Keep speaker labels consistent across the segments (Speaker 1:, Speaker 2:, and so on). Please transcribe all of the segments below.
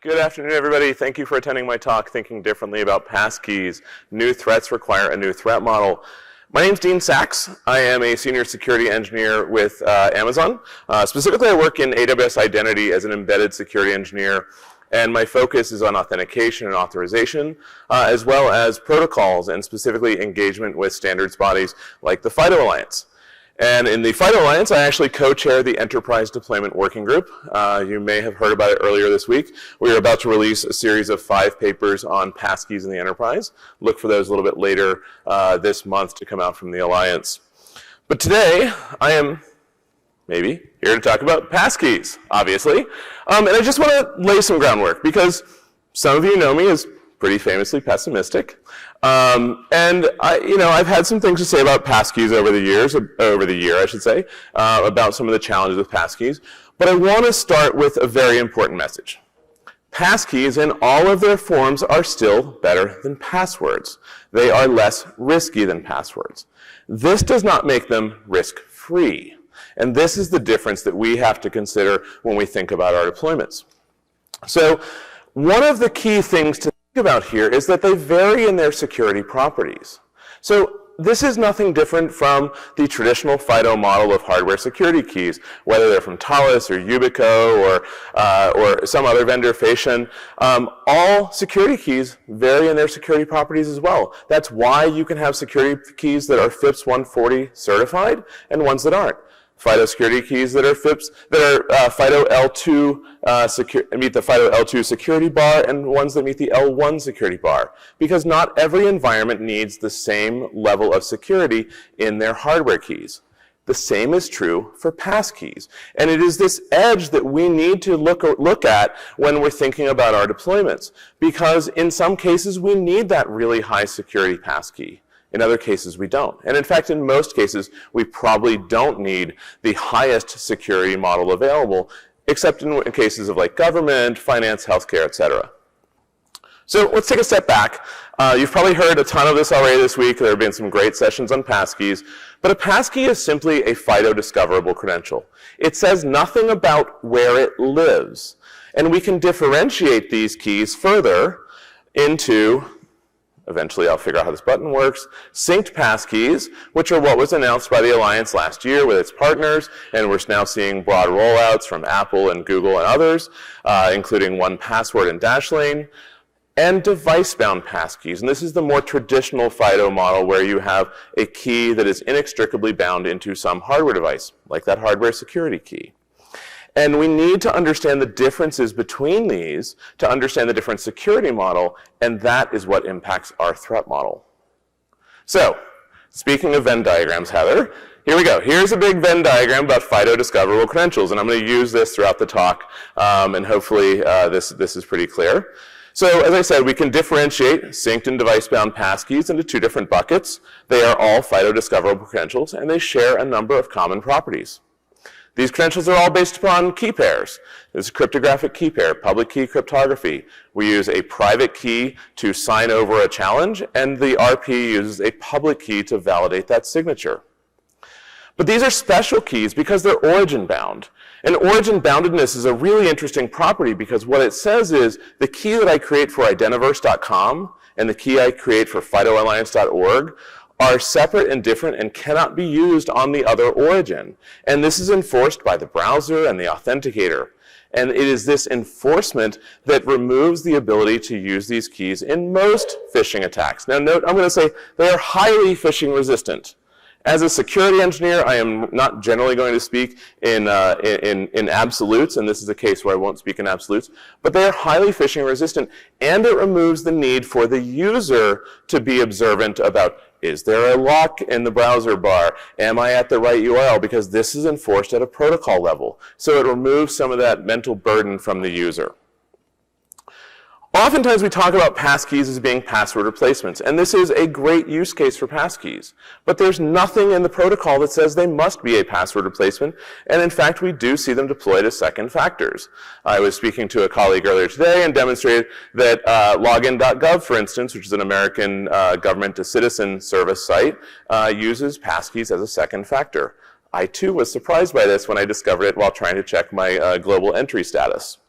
Speaker 1: Good afternoon, everybody. Thank you for attending my talk, Thinking Differently About Passkeys. New threats require a new threat model. My name's Dean Sachs. I am a senior security engineer with Amazon. Specifically, I work in AWS Identity as an embedded security engineer, and my focus is on authentication and authorization, as well as protocols, and specifically engagement with standards bodies like the FIDO Alliance. And in the FIDO Alliance, I actually co-chair the Enterprise Deployment Working Group. You may have heard about it earlier this week. We are about to release a series of 5 papers on passkeys in the enterprise. Look for those a little bit later this month to come out from the Alliance. But today, I am maybe here to talk about passkeys, obviously. And I just want to lay some groundwork because some of you know me as pretty famously pessimistic. And I've had some things to say about passkeys over the year, about some of the challenges with passkeys. But I want to start with a very important message. Passkeys in all of their forms are still better than passwords. They are less risky than passwords. This does not make them risk-free. And this is the difference that we have to consider when we think about our deployments. So one of the key things to about here is that they vary in their security properties. So this is nothing different from the traditional FIDO model of hardware security keys, whether they're from Thales or Yubico or some other vendor, Phishing. All security keys vary in their security properties as well. That's why you can have security keys that are FIPS 140 certified and ones that aren't. FIDO security keys that are FIPS, that are FIDO L2 meet the FIDO L2 security bar, and ones that meet the L1 security bar. Because not every environment needs the same level of security in their hardware keys. The same is true for passkeys. And it is this edge that we need to look at when we're thinking about our deployments. Because in some cases, we need that really high security passkey. In other cases, we don't. And in fact, in most cases, we probably don't need the highest security model available, except in cases of like government, finance, healthcare, etc. So let's take a step back. You've probably heard a ton of this already this week. There have been some great sessions on passkeys. But a passkey is simply a FIDO discoverable credential. It says nothing about where it lives. And we can differentiate these keys further into, eventually I'll figure out how this button works, synced passkeys, which are what was announced by the Alliance last year with its partners, and we're now seeing broad rollouts from Apple and Google and others, including 1Password and Dashlane, and device-bound passkeys. And this is the more traditional FIDO model where you have a key that is inextricably bound into some hardware device, like that hardware security key. And we need to understand the differences between these to understand the different security model, and that is what impacts our threat model. So, speaking of Venn diagrams, Heather, here we go. Here's a big Venn diagram about FIDO discoverable credentials, and I'm going to use this throughout the talk, and hopefully this is pretty clear. So, as I said, we can differentiate synced and device-bound passkeys into 2 different buckets. They are all FIDO discoverable credentials, and they share a number of common properties. These credentials are all based upon key pairs. There's a cryptographic key pair, public key cryptography. We use a private key to sign over a challenge, and the RP uses a public key to validate that signature. But these are special keys because they're origin bound. And origin boundedness is a really interesting property because what it says is the key that I create for identiverse.com and the key I create for FIDOalliance.org are separate and different and cannot be used on the other origin. And this is enforced by the browser and the authenticator. And it is this enforcement that removes the ability to use these keys in most phishing attacks. Now note, I'm going to say they are highly phishing resistant. As a security engineer, I am not generally going to speak in absolutes, and this is a case where I won't speak in absolutes, but they are highly phishing resistant, and it removes the need for the user to be observant about, is there a lock in the browser bar? Am I at the right URL? Because this is enforced at a protocol level. So it removes some of that mental burden from the user. Oftentimes we talk about passkeys as being password replacements, and this is a great use case for passkeys. But there's nothing in the protocol that says they must be a password replacement, and in fact we do see them deployed as second factors. I was speaking to a colleague earlier today and demonstrated that login.gov, for instance, which is an American government-to-citizen service site, uses passkeys as a second factor. I too was surprised by this when I discovered it while trying to check my global entry status.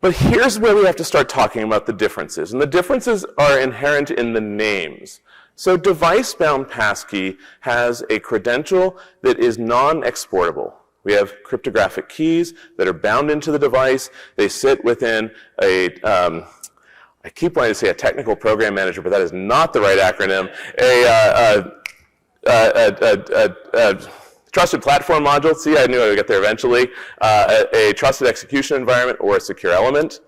Speaker 1: But here's where we have to start talking about the differences. And the differences are inherent in the names. So device-bound passkey has a credential that is non-exportable. We have cryptographic keys that are bound into the device. They sit within a, I keep wanting to say a technical program manager, but that is not the right acronym, a trusted platform module. See, I knew I would get there eventually. A trusted execution environment or a secure element.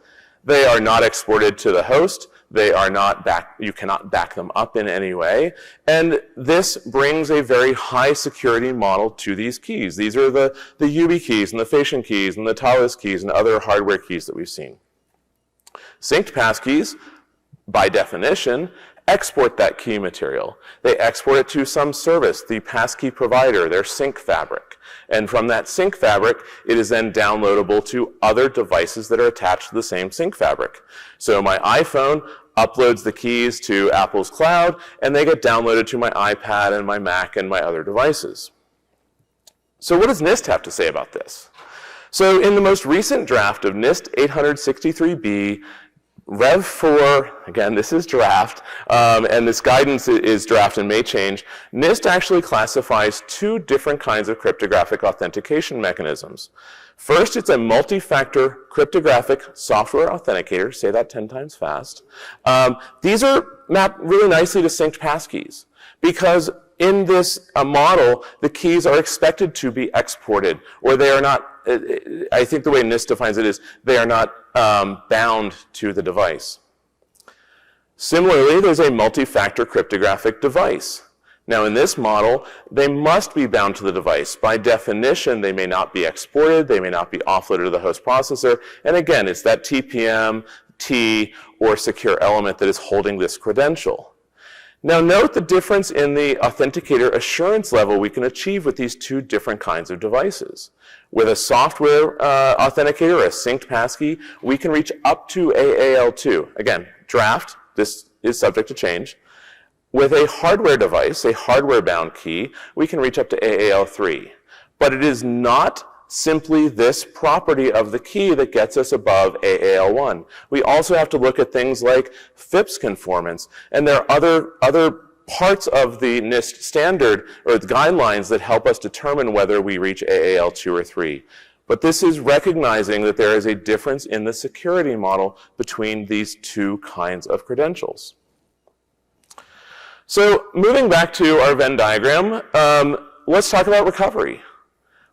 Speaker 1: They are not exported to the host. They are not you cannot back them up in any way. And this brings a very high security model to these keys. These are the UB keys and the Phishing keys and the Talis keys and other hardware keys that we've seen. Synced passkeys, by definition, export that key material. They export it to some service, the passkey provider, their sync fabric. And from that sync fabric, it is then downloadable to other devices that are attached to the same sync fabric. So my iPhone uploads the keys to Apple's cloud, and they get downloaded to my iPad and my Mac and my other devices. So what does NIST have to say about this? So in the most recent draft of NIST 863B, Rev 4, again, this is draft, and this guidance is draft and may change. NIST actually classifies two different kinds of cryptographic authentication mechanisms. First, it's a multi-factor cryptographic software authenticator. Say that 10 times fast. These are mapped really nicely to synced passkeys because in this model, the keys are expected to be exported, or they are not, I think the way NIST defines it is they are not bound to the device. Similarly, there's a multi-factor cryptographic device. Now, in this model, they must be bound to the device. By definition, they may not be exported, they may not be offloaded to the host processor, and again, it's that TPM, T, or secure element that is holding this credential. Now note the difference in the authenticator assurance level we can achieve with these two different kinds of devices. With a software authenticator, a synced passkey, we can reach up to AAL2. Again, draft, this is subject to change. With a hardware device, a hardware-bound key, we can reach up to AAL3. But it is not simply this property of the key that gets us above AAL1. We also have to look at things like FIPS conformance, and there are other parts of the NIST standard or the guidelines that help us determine whether we reach AAL2 or 3. But this is recognizing that there is a difference in the security model between these two kinds of credentials. So moving back to our Venn diagram, let's talk about recovery.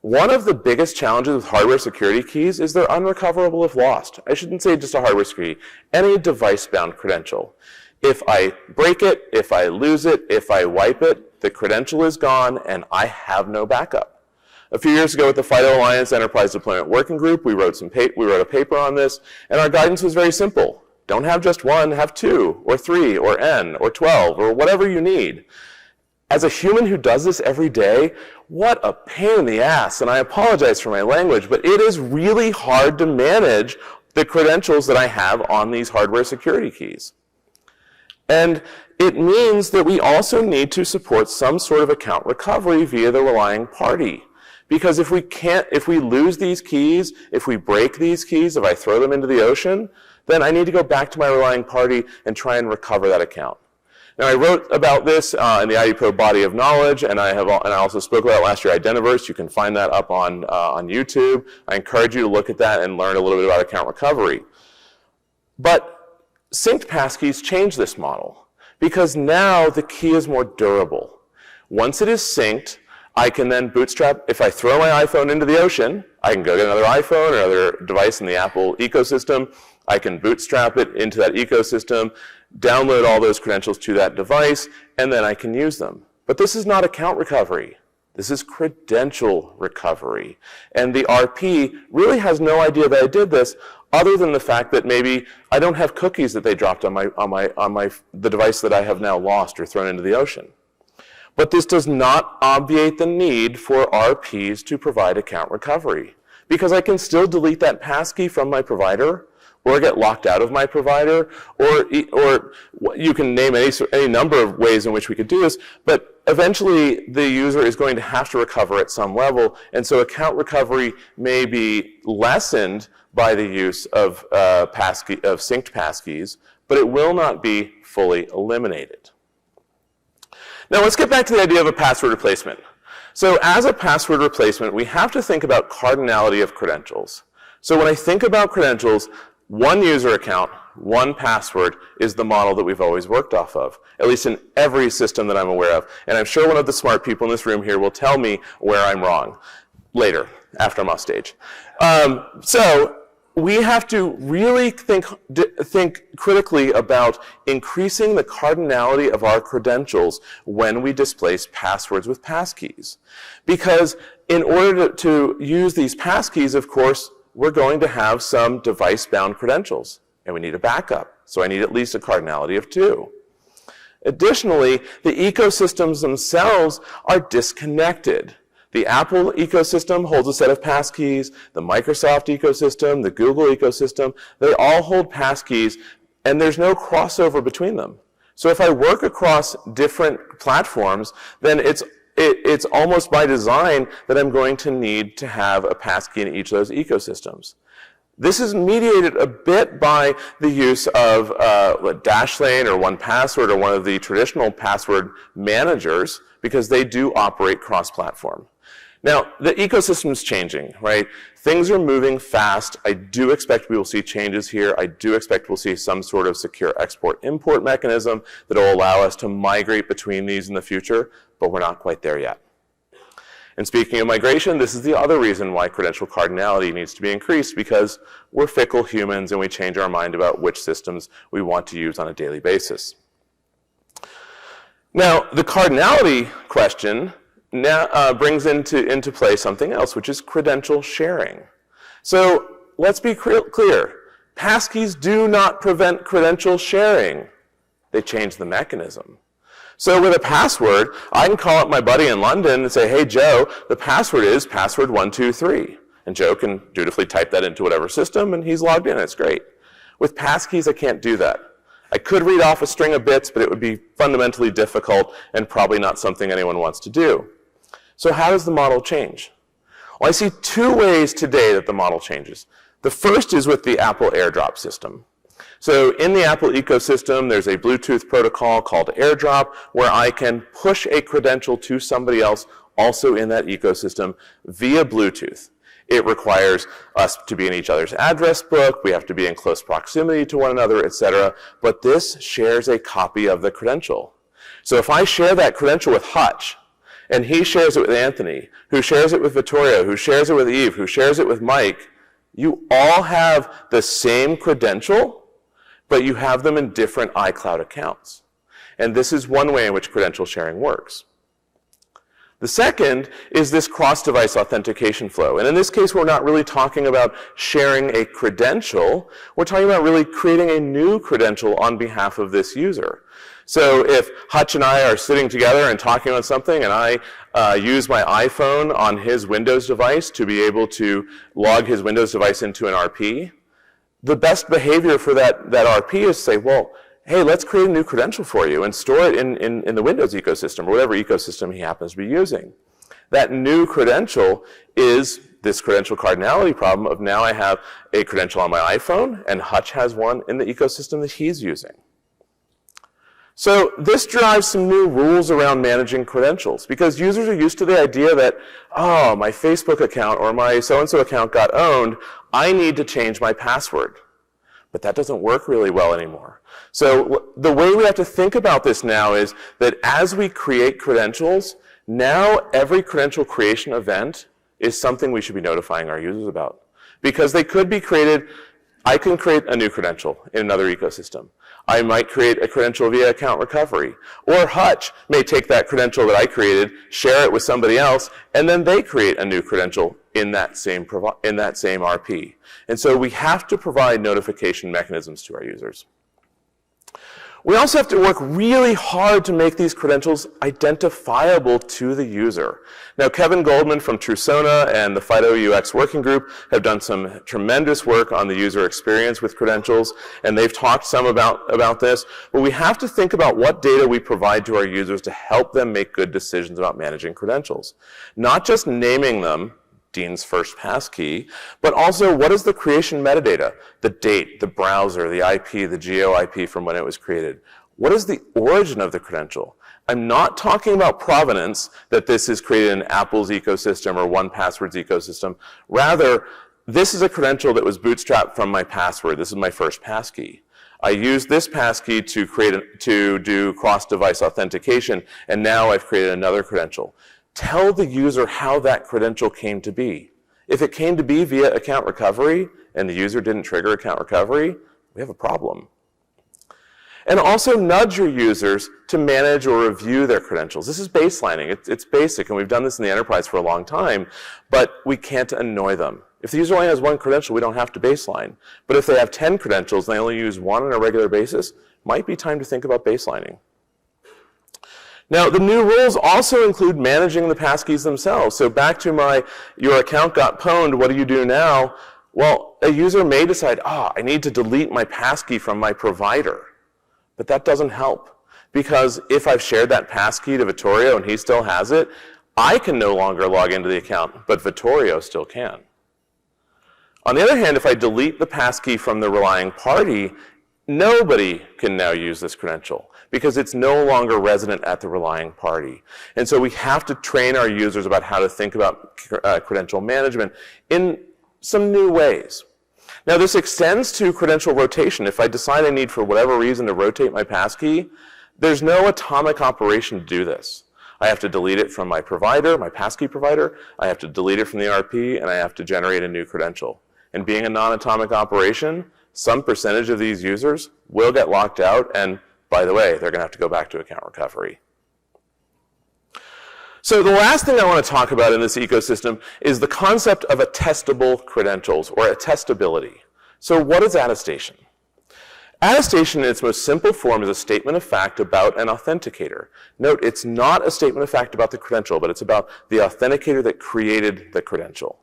Speaker 1: One of the biggest challenges with hardware security keys is they're unrecoverable if lost. I shouldn't say just a hardware security, any device-bound credential. If I break it, if I lose it, if I wipe it, the credential is gone and I have no backup. A few years ago with the FIDO Alliance Enterprise Deployment Working Group, we wrote a paper on this, and our guidance was very simple. Don't have just one, have 2, or 3, or N, or 12, or whatever you need. As a human who does this every day, what a pain in the ass, and I apologize for my language, but it is really hard to manage the credentials that I have on these hardware security keys. And it means that we also need to support some sort of account recovery via the relying party. Because if we lose these keys, if we break these keys, if I throw them into the ocean, then I need to go back to my relying party and try and recover that account. Now, I wrote about this in the IDPro body of knowledge, and I also spoke about it last year, Identiverse. You can find that up on YouTube. I encourage you to look at that and learn a little bit about account recovery. But synced passkeys change this model because now the key is more durable. Once it is synced, I can then bootstrap. If I throw my iPhone into the ocean, I can go get another iPhone or another device in the Apple ecosystem. I can bootstrap it into that ecosystem, download all those credentials to that device, and then I can use them. But this is not account recovery. This is credential recovery. And the RP really has no idea that I did this other than the fact that maybe I don't have cookies that they dropped on the device that I have now lost or thrown into the ocean. But this does not obviate the need for RPs to provide account recovery because I can still delete that passkey from my provider or get locked out of my provider, or you can name any number of ways in which we could do this, but eventually the user is going to have to recover at some level, and so account recovery may be lessened by the use of synced passkeys, but it will not be fully eliminated. Now let's get back to the idea of a password replacement. So as a password replacement, we have to think about cardinality of credentials. So when I think about credentials, one user account, one password is the model that we've always worked off of, at least in every system that I'm aware of. And I'm sure one of the smart people in this room here will tell me where I'm wrong later, after I'm off stage. So we have to really think critically about increasing the cardinality of our credentials when we displace passwords with passkeys. Because in order to use these passkeys, of course, we're going to have some device-bound credentials, and we need a backup. So I need at least a cardinality of 2. Additionally, the ecosystems themselves are disconnected. The Apple ecosystem holds a set of passkeys, the Microsoft ecosystem, the Google ecosystem, they all hold passkeys, and there's no crossover between them. So if I work across different platforms, then it's almost by design that I'm going to need to have a passkey in each of those ecosystems. This is mediated a bit by the use of Dashlane or 1Password or one of the traditional password managers, because they do operate cross-platform. Now, the ecosystem's changing, right? Things are moving fast. I do expect we will see changes here. I do expect we'll see some sort of secure export-import mechanism that will allow us to migrate between these in the future, but we're not quite there yet. And speaking of migration, this is the other reason why credential cardinality needs to be increased, because we're fickle humans and we change our mind about which systems we want to use on a daily basis. Now, the cardinality question now brings into play something else, which is credential sharing. So let's be clear. Passkeys do not prevent credential sharing. They change the mechanism. So with a password, I can call up my buddy in London and say, hey, Joe, the password is password 123. And Joe can dutifully type that into whatever system, and he's logged in. It's great. With passkeys, I can't do that. I could read off a string of bits, but it would be fundamentally difficult and probably not something anyone wants to do. So how does the model change? Well, I see 2 ways today that the model changes. The first is with the Apple AirDrop system. So in the Apple ecosystem, there's a Bluetooth protocol called AirDrop where I can push a credential to somebody else also in that ecosystem via Bluetooth. It requires us to be in each other's address book, we have to be in close proximity to one another, etc. But this shares a copy of the credential. So if I share that credential with Hutch, and he shares it with Anthony, who shares it with Vittorio, who shares it with Eve, who shares it with Mike, you all have the same credential, but you have them in different iCloud accounts. And this is one way in which credential sharing works. The second is this cross-device authentication flow. And in this case, we're not really talking about sharing a credential. We're talking about really creating a new credential on behalf of this user. So if Hutch and I are sitting together and talking on something, and I use my iPhone on his Windows device to be able to log his Windows device into an RP, the best behavior for that RP is to say, well, hey, let's create a new credential for you and store it in the Windows ecosystem or whatever ecosystem he happens to be using. That new credential is this credential cardinality problem of now I have a credential on my iPhone and Hutch has one in the ecosystem that he's using. So this drives some new rules around managing credentials because users are used to the idea that, oh, my Facebook account or my so-and-so account got owned, I need to change my password. But that doesn't work really well anymore. So the way we have to think about this now is that as we create credentials, now every credential creation event is something we should be notifying our users about. Because they could be created, I can create a new credential in another ecosystem. I might create a credential via account recovery. Or Hutch may take that credential that I created, share it with somebody else, and then they create a new credential in that same RP. And so we have to provide notification mechanisms to our users. We also have to work really hard to make these credentials identifiable to the user. Now, Kevin Goldman from Trusona and the FIDO UX Working Group have done some tremendous work on the user experience with credentials, and they've talked some about this. But we have to think about what data we provide to our users to help them make good decisions about managing credentials. Not just naming them, Dean's first passkey, but also what is the creation metadata? The date, the browser, the IP, the geo IP from when it was created. What is the origin of the credential? I'm not talking about provenance, that this is created in Apple's ecosystem or 1Password's ecosystem. Rather, this is a credential that was bootstrapped from my password. This is my first passkey. I used this passkey to do cross-device authentication, and now I've created another credential. Tell the user how that credential came to be. If it came to be via account recovery and the user didn't trigger account recovery, we have a problem. And also nudge your users to manage or review their credentials. This is baselining. It's basic, and we've done this in the enterprise for a long time, but we can't annoy them. If the user only has one credential, we don't have to baseline. But if they have 10 credentials and they only use one on a regular basis, might be time to think about baselining. Now, the new rules also include managing the passkeys themselves. So back to your account got pwned, what do you do now? Well, a user may decide, I need to delete my passkey from my provider. But that doesn't help, because if I've shared that passkey to Vittorio and he still has it, I can no longer log into the account, but Vittorio still can. On the other hand, if I delete the passkey from the relying party, nobody can now use this credential because it's no longer resident at the relying party. And so we have to train our users about how to think about credential management in some new ways. Now, this extends to credential rotation. If I decide I need, for whatever reason, to rotate my passkey, there's no atomic operation to do this. I have to delete it from my provider, my passkey provider, I have to delete it from the RP, and I have to generate a new credential. And being a non-atomic operation, some percentage of these users will get locked out, and by the way, they're going to have to go back to account recovery. So the last thing I want to talk about in this ecosystem is the concept of attestable credentials, or attestability. So what is attestation? Attestation in its most simple form is a statement of fact about an authenticator. Note, it's not a statement of fact about the credential, but it's about the authenticator that created the credential.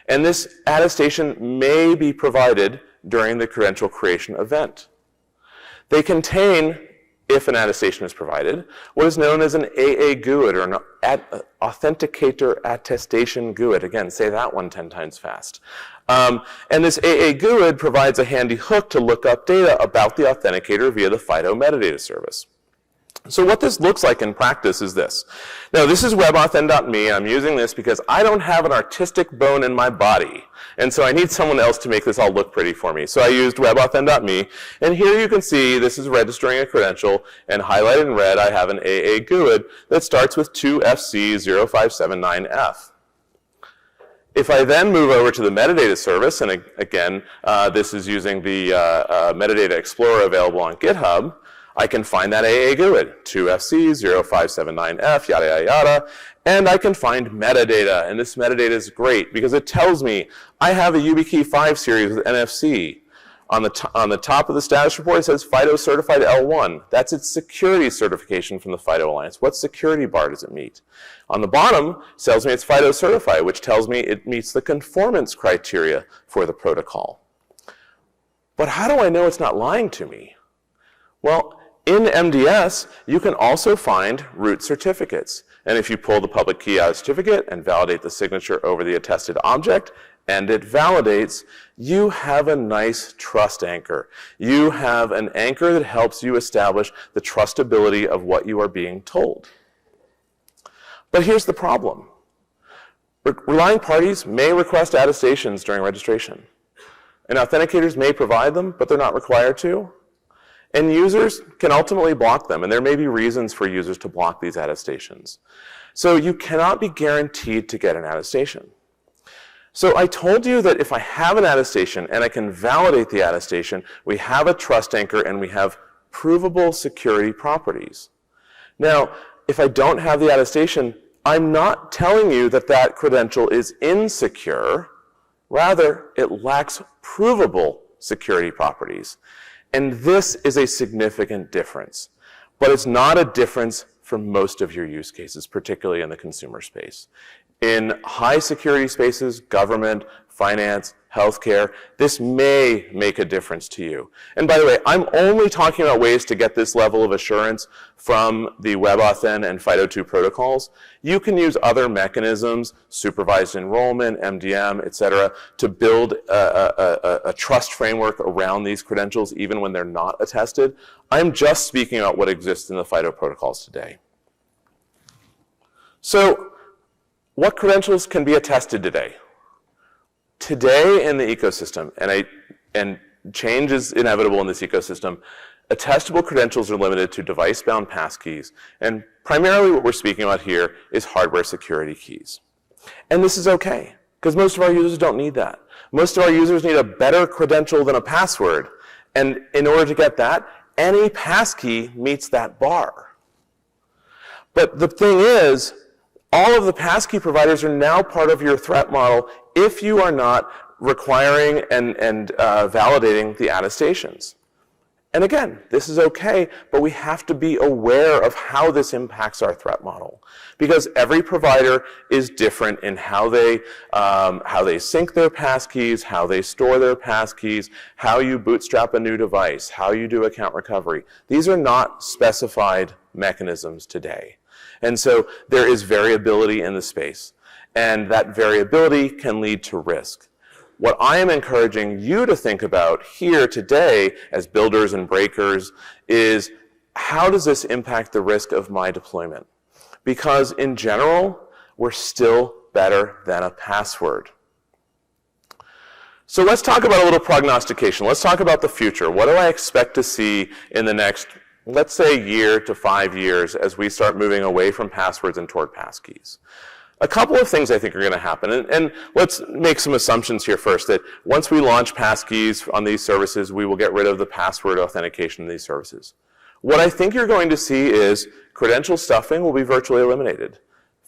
Speaker 1: And this attestation may be provided during the credential creation event. They contain, if an attestation is provided, what is known as an AA GUID, or an Authenticator Attestation GUID. Again, say that one 10 times fast. And this AA GUID provides a handy hook to look up data about the authenticator via the FIDO metadata service. So what this looks like in practice is this. Now, this is webauthn.me, and I'm using this because I don't have an artistic bone in my body. And so I need someone else to make this all look pretty for me. So I used webauthn.me, and here you can see this is registering a credential, and highlighted in red I have an AA GUID that starts with 2FC0579F. If I then move over to the metadata service, and again, this is using the metadata explorer available on GitHub, I can find that AA GUID, 2FC0579F, yada, yada, yada, and I can find metadata. And this metadata is great because it tells me I have a YubiKey 5 series with NFC. On the top of the status report, it says FIDO Certified L1. That's its security certification from the FIDO Alliance. What security bar does it meet? On the bottom, it tells me it's FIDO Certified, which tells me it meets the conformance criteria for the protocol. But how do I know it's not lying to me? Well, in MDS, you can also find root certificates. And if you pull the public key out of the certificate and validate the signature over the attested object, and it validates, you have a nice trust anchor. You have an anchor that helps you establish the trustability of what you are being told. But here's the problem. Relying parties may request attestations during registration. And authenticators may provide them, but they're not required to. And users can ultimately block them, and there may be reasons for users to block these attestations. So you cannot be guaranteed to get an attestation. So I told you that if I have an attestation and I can validate the attestation, we have a trust anchor and we have provable security properties. Now, if I don't have the attestation, I'm not telling you that that credential is insecure. Rather, it lacks provable security properties. And this is a significant difference. But it's not a difference for most of your use cases, particularly in the consumer space. In high security spaces, government, finance, healthcare, this may make a difference to you. And by the way, I'm only talking about ways to get this level of assurance from the WebAuthn and FIDO2 protocols. You can use other mechanisms, supervised enrollment, MDM, et cetera, to build a trust framework around these credentials, even when they're not attested. I'm just speaking about what exists in the FIDO protocols today. So, what credentials can be attested today? Today in the ecosystem, and change is inevitable in this ecosystem, attestable credentials are limited to device-bound passkeys, and primarily what we're speaking about here is hardware security keys. And this is okay, because most of our users don't need that. Most of our users need a better credential than a password, and in order to get that, any passkey meets that bar. But the thing is, all of the passkey providers are now part of your threat model if you are not requiring and validating the attestations. And again, this is okay, but we have to be aware of how this impacts our threat model. Because every provider is different in how they sync their passkeys, how they store their passkeys, how you bootstrap a new device, how you do account recovery. These are not specified mechanisms today. And so there is variability in the space, and that variability can lead to risk. What I am encouraging you to think about here today as builders and breakers is, how does this impact the risk of my deployment? Because in general, we're still better than a password. So let's talk about a little prognostication. Let's talk about the future. What do I expect to see in the next, let's say, year to 5 years as we start moving away from passwords and toward passkeys? A couple of things I think are going to happen, and let's make some assumptions here first, that once we launch passkeys on these services, we will get rid of the password authentication in these services. What I think you're going to see is credential stuffing will be virtually eliminated.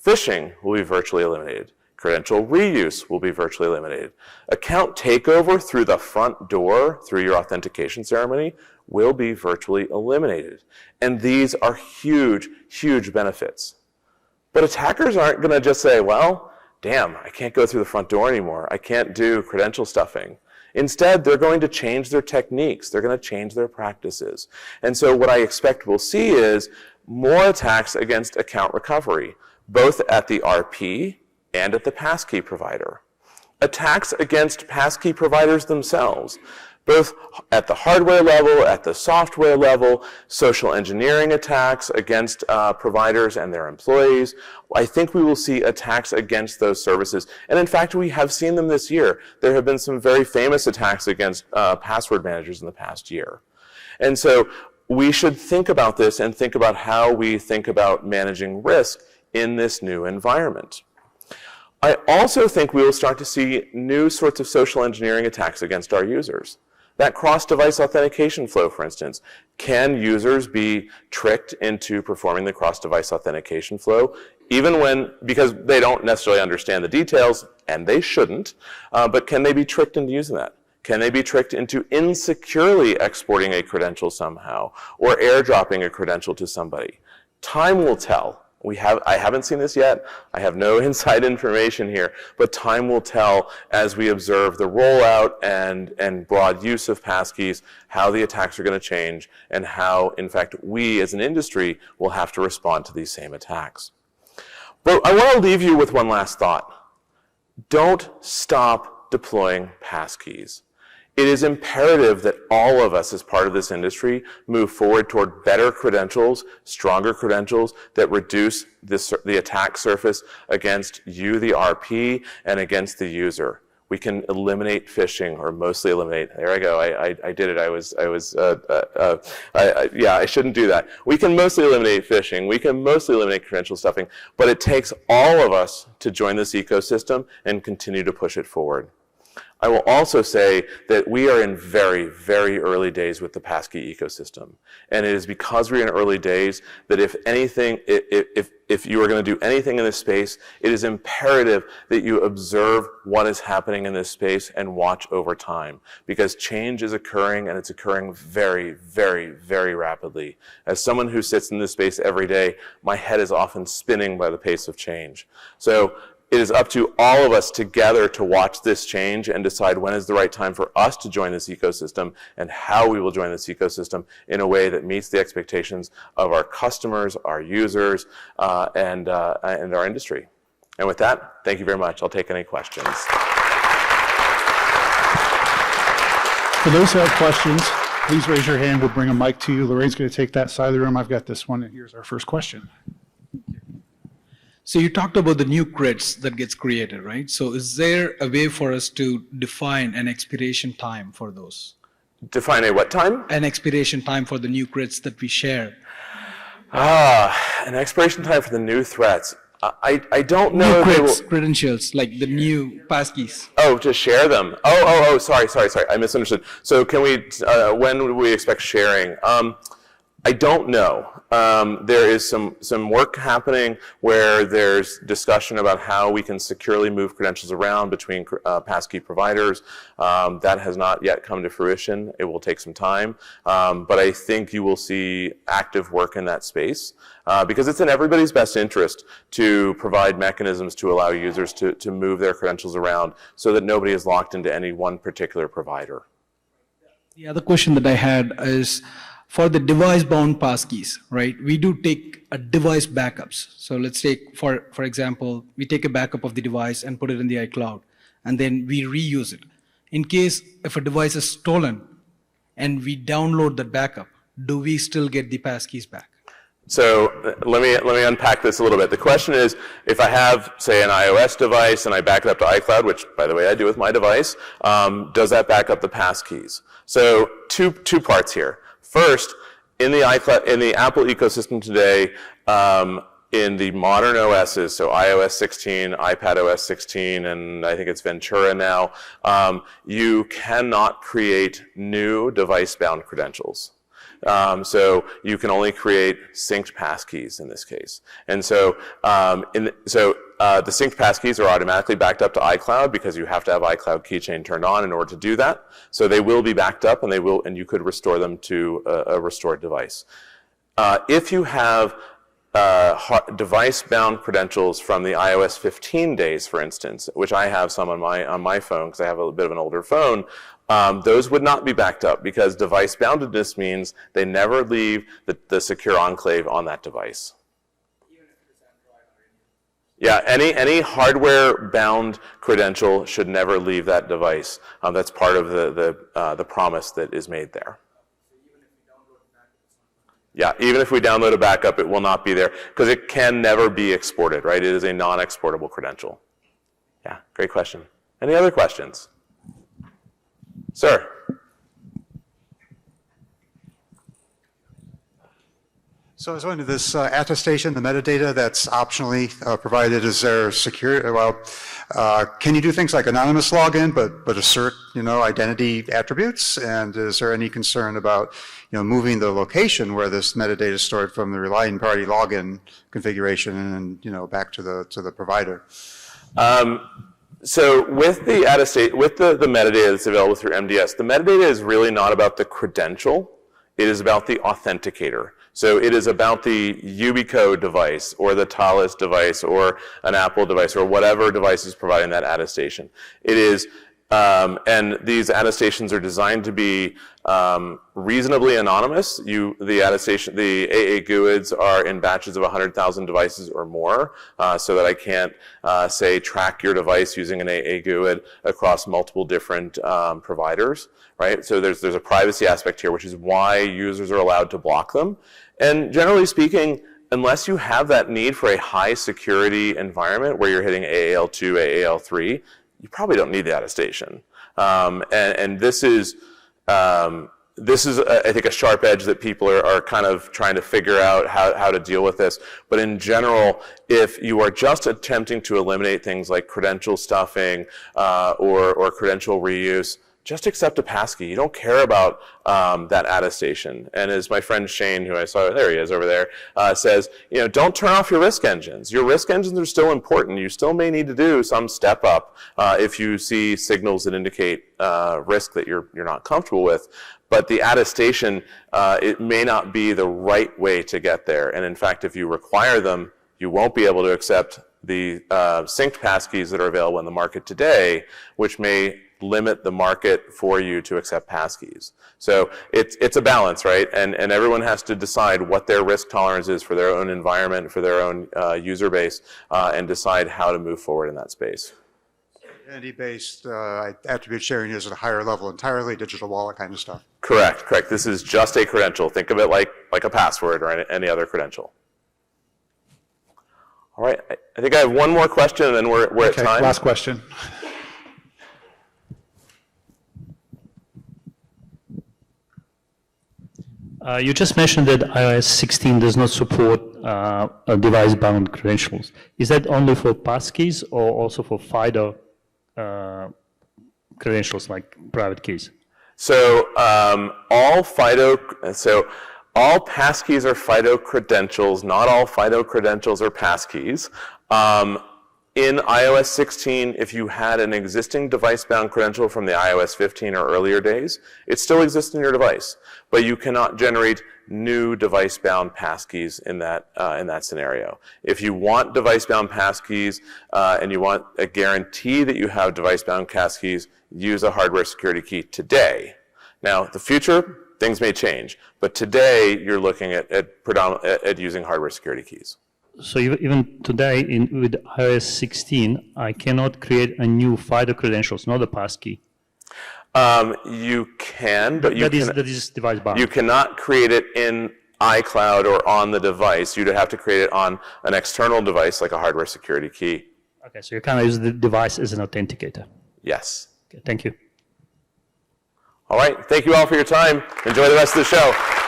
Speaker 1: Phishing will be virtually eliminated. Credential reuse will be virtually eliminated. Account takeover through the front door, through your authentication ceremony, will be virtually eliminated. And these are huge, huge benefits. But attackers aren't going to just say, well, damn, I can't go through the front door anymore. I can't do credential stuffing. Instead, they're going to change their techniques. They're going to change their practices. And so what I expect we'll see is more attacks against account recovery, both at the RP and at the passkey provider. Attacks against passkey providers themselves, both at the hardware level, at the software level, social engineering attacks against providers and their employees. I think we will see attacks against those services. And in fact, we have seen them this year. There have been some very famous attacks against password managers in the past year. And so we should think about this and think about how we think about managing risk in this new environment. I also think we will start to see new sorts of social engineering attacks against our users. That cross-device authentication flow, for instance. Can users be tricked into performing the cross-device authentication flow, even when, because they don't necessarily understand the details, and they shouldn't, but can they be tricked into using that? Can they be tricked into insecurely exporting a credential somehow, or airdropping a credential to somebody? Time will tell. I haven't seen this yet. I have no inside information here, but time will tell as we observe the rollout and broad use of passkeys, how the attacks are going to change, and how, in fact, we as an industry will have to respond to these same attacks. But I want to leave you with one last thought. Don't stop deploying passkeys. It is imperative that all of us as part of this industry move forward toward better credentials, stronger credentials that reduce the attack surface against you, the RP, and against the user. We can eliminate phishing, or mostly eliminate. There I go. I did it. I shouldn't do that. We can mostly eliminate phishing. We can mostly eliminate credential stuffing. But it takes all of us to join this ecosystem and continue to push it forward. I will also say that we are in very, very early days with the Passkey ecosystem. And it is because we're in early days that if anything, if you are going to do anything in this space, it is imperative that you observe what is happening in this space and watch over time. Because change is occurring, and it's occurring very, very, very rapidly. As someone who sits in this space every day, my head is often spinning by the pace of change. So it is up to all of us together to watch this change and decide when is the right time for us to join this ecosystem and how we will join this ecosystem in a way that meets the expectations of our customers, our users, and our industry. And with that, thank you very much. I'll take any questions.
Speaker 2: For those who have questions, please raise your hand. We'll bring a mic to you. Lorraine's going to take that side of the room. I've got this one, and here's our first question.
Speaker 3: So you talked about the new creds that gets created, right? So is there a way for us to define an expiration time for those?
Speaker 1: Define a what time?
Speaker 3: An expiration time for the new creds that we share.
Speaker 1: An expiration time for the new threats. I don't know.
Speaker 3: New creds, credentials, like the new passkeys.
Speaker 1: Oh, to share them. Sorry. I misunderstood. So can we, when would we expect sharing? I don't know. There is some work happening where there's discussion about how we can securely move credentials around between passkey providers. That has not yet come to fruition. It will take some time. But I think you will see active work in that space because it's in everybody's best interest to provide mechanisms to allow users to move their credentials around so that nobody is locked into any one particular provider.
Speaker 3: The other question that I had is, for the device-bound passkeys, right? We do take a device backups. So let's take, for example, we take a backup of the device and put it in the iCloud, and then we reuse it. In case if a device is stolen and we download that backup, do we still get the passkeys back?
Speaker 1: So let me unpack this a little bit. The question is, if I have, say, an iOS device and I back it up to iCloud, which, by the way, I do with my device, does that back up the passkeys? So two parts here. First, in the Apple ecosystem today, in the modern OSs, so iOS 16, iPadOS 16, and I think it's Ventura now, you cannot create new device-bound credentials. So you can only create synced passkeys in this case. And so, the synced passkeys are automatically backed up to iCloud because you have to have iCloud keychain turned on in order to do that. So they will be backed up, and you could restore them to a restored device. If you have device-bound credentials from the iOS 15 days, for instance, which I have some on my phone because I have a bit of an older phone, those would not be backed up because device-boundedness means they never leave the secure enclave on that device. Yeah, any hardware-bound credential should never leave that device. That's part of the promise that is made there. Yeah, even if we download a backup, it will not be there because it can never be exported, right? It is a non-exportable credential. Yeah, great question. Any other questions? Sir?
Speaker 4: So I was wondering, this attestation, the metadata that's optionally provided, is there secure? Well, can you do things like anonymous login, but assert, identity attributes? And is there any concern about, moving the location where this metadata is stored from the relying party login configuration and, back to the provider?
Speaker 1: So with the attestation, with the metadata that's available through MDS, the metadata is really not about the credential. It is about the authenticator. So it is about the Ubico device or the Thales device or an Apple device or whatever device is providing that attestation. It is, and these attestations are designed to be reasonably anonymous. The AA GUIDs are in batches of 100,000 devices or more, so that I can't, say, track your device using an AA GUID across multiple different providers, right? So there's a privacy aspect here, which is why users are allowed to block them. And generally speaking, unless you have that need for a high security environment where you're hitting AAL2, AAL3, you probably don't need the attestation. And this is this is, I think, a sharp edge that people are kind of trying to figure out how to deal with this. But in general, if you are just attempting to eliminate things like credential stuffing or credential reuse, just accept a passkey. You don't care about that attestation. And as my friend Shane, who I saw, there he is over there, says, don't turn off your risk engines. Your risk engines are still important. You still may need to do some step up if you see signals that indicate risk that you're not comfortable with. But the attestation, it may not be the right way to get there. And in fact, if you require them, you won't be able to accept the synced passkeys that are available in the market today, which may limit the market for you to accept passkeys. So it's a balance, right? And everyone has to decide what their risk tolerance is for their own environment, for their own user base, and decide how to move forward in that space.
Speaker 4: Identity-based attribute sharing is at a higher level entirely, digital wallet kind of stuff.
Speaker 1: Correct. This is just a credential. Think of it like a password or any other credential. All right, I think I have one more question, and then we're at time.
Speaker 2: Last question.
Speaker 5: You just mentioned that iOS 16 does not support device-bound credentials. Is that only for passkeys or also for FIDO credentials like private keys?
Speaker 1: So all passkeys are FIDO credentials. Not all FIDO credentials are passkeys. In iOS 16, if you had an existing device-bound credential from the iOS 15 or earlier days, it still exists in your device, but you cannot generate new device-bound passkeys in that scenario. If you want device-bound passkeys and you want a guarantee that you have device-bound passkeys, use a hardware security key today. Now, the future, things may change, but today you're looking at using hardware security keys.
Speaker 5: So even today, with iOS 16, I cannot create a new FIDO credentials, not a passkey.
Speaker 1: You can, but
Speaker 5: that is device bound.
Speaker 1: You cannot create it in iCloud or on the device. You'd have to create it on an external device like a hardware security key.
Speaker 5: Okay, so you can use the device as an authenticator.
Speaker 1: Yes.
Speaker 5: Okay, thank you.
Speaker 1: All right, thank you all for your time. Enjoy the rest of the show.